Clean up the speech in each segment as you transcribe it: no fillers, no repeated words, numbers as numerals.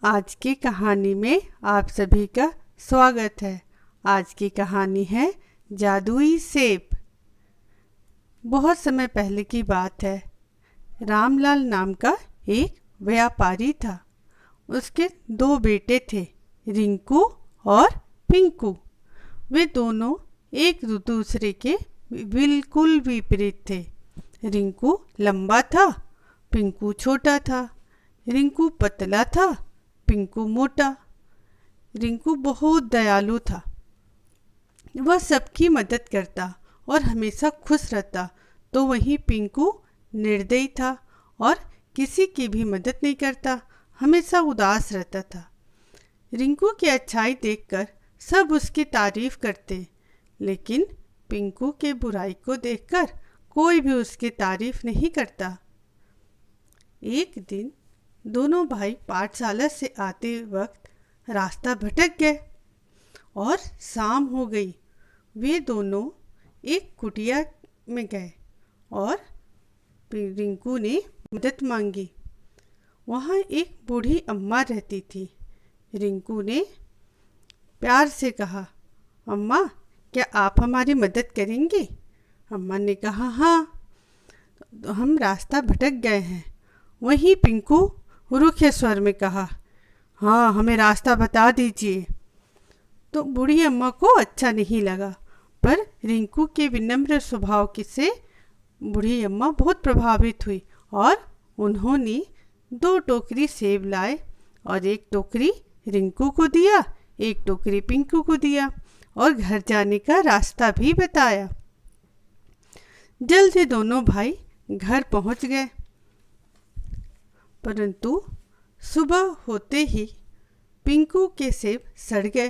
आज की कहानी में आप सभी का स्वागत है। आज की कहानी है जादुई सेब। बहुत समय पहले की बात है। रामलाल नाम का एक व्यापारी था। उसके दो बेटे थे, रिंकू और पिंकू। वे दोनों एक दूसरे के बिल्कुल विपरीत थे। रिंकू लंबा था, पिंकू छोटा था। रिंकू पतला था, पिंकू मोटा। रिंकू बहुत दयालु था। वह सबकी मदद करता और हमेशा खुश रहता, तो वहीं पिंकू निर्दयी था और किसी की भी मदद नहीं करता, हमेशा उदास रहता था। रिंकू की अच्छाई देखकर सब उसकी तारीफ करते, लेकिन पिंकू के बुराई को देखकर कोई भी उसकी तारीफ नहीं करता। एक दिन दोनों भाई पाठशाला से आते वक्त रास्ता भटक गए और शाम हो गई। वे दोनों एक कुटिया में गए और रिंकू ने मदद मांगी। वहाँ एक बूढ़ी अम्मा रहती थी। रिंकू ने प्यार से कहा, अम्मा, क्या आप हमारी मदद करेंगी? अम्मा ने कहा, हाँ, तो हम रास्ता भटक गए हैं। वहीं पिंकू रूखे स्वर में कहा, हाँ, हमें रास्ता बता दीजिए। तो बूढ़ी अम्मा को अच्छा नहीं लगा, पर रिंकू के विनम्र स्वभाव से बूढ़ी अम्मा बहुत प्रभावित हुई और उन्होंने 2 टोकरी सेब लाए और एक टोकरी रिंकू को दिया, एक टोकरी पिंकू को दिया और घर जाने का रास्ता भी बताया। जल्द ही दोनों भाई घर पहुंच गए, परंतु सुबह होते ही पिंकू के सेब सड़ गए।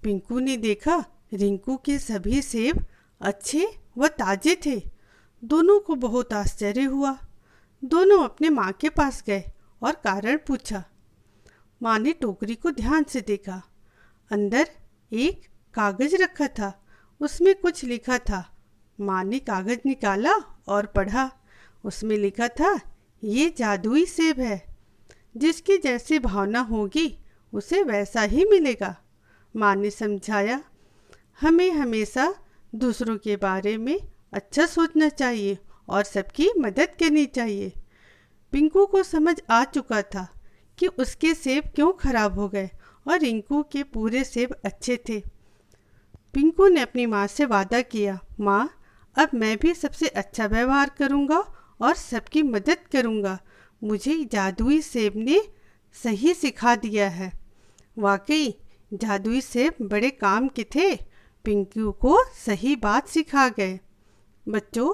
पिंकू ने देखा रिंकू के सभी सेब अच्छे व ताजे थे। दोनों को बहुत आश्चर्य हुआ। दोनों अपने माँ के पास गए और कारण पूछा। माँ ने टोकरी को ध्यान से देखा। अंदर एक कागज रखा था, उसमें कुछ लिखा था। माँ ने कागज निकाला और पढ़ा। उसमें लिखा था, ये जादुई सेब है, जिसकी जैसी भावना होगी उसे वैसा ही मिलेगा। माँ ने समझाया, हमें हमेशा दूसरों के बारे में अच्छा सोचना चाहिए और सबकी मदद करनी चाहिए। पिंकू को समझ आ चुका था कि उसके सेब क्यों खराब हो गए और रिंकू के पूरे सेब अच्छे थे। पिंकू ने अपनी माँ से वादा किया, माँ, अब मैं भी सबसे अच्छा व्यवहार करूँगा और सबकी मदद करूँगा। मुझे जादुई सेब ने सही सिखा दिया है। वाकई जादुई सेब बड़े काम के थे, पिंकू को सही बात सिखा गए। बच्चों,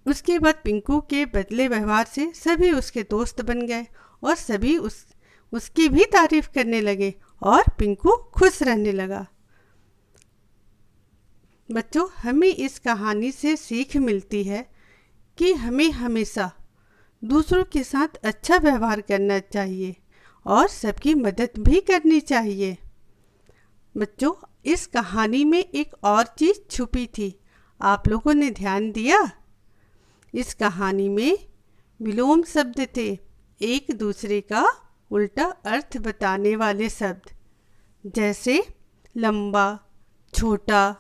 उसके बाद पिंकू के बदले व्यवहार से सभी उसके दोस्त बन गए और सभी उसकी भी तारीफ करने लगे और पिंकू खुश रहने लगा। बच्चों, हमें इस कहानी से सीख मिलती है कि हमें हमेशा दूसरों के साथ अच्छा व्यवहार करना चाहिए और सबकी मदद भी करनी चाहिए। बच्चों, इस कहानी में एक और चीज़ छुपी थी, आप लोगों ने ध्यान दिया? इस कहानी में विलोम शब्द थे, एक दूसरे का उल्टा अर्थ बताने वाले शब्द, जैसे लंबा, छोटा,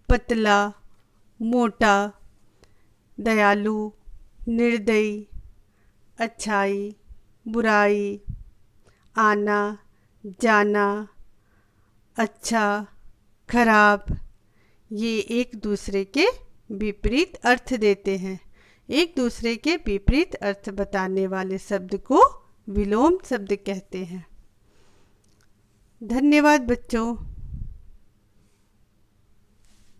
पतला, मोटा, दयालु, निर्दयी, अच्छाई, बुराई, आना, जाना, अच्छा, खराब। ये एक दूसरे के विपरीत अर्थ देते हैं। एक दूसरे के विपरीत अर्थ बताने वाले शब्द को विलोम शब्द कहते हैं। धन्यवाद बच्चों।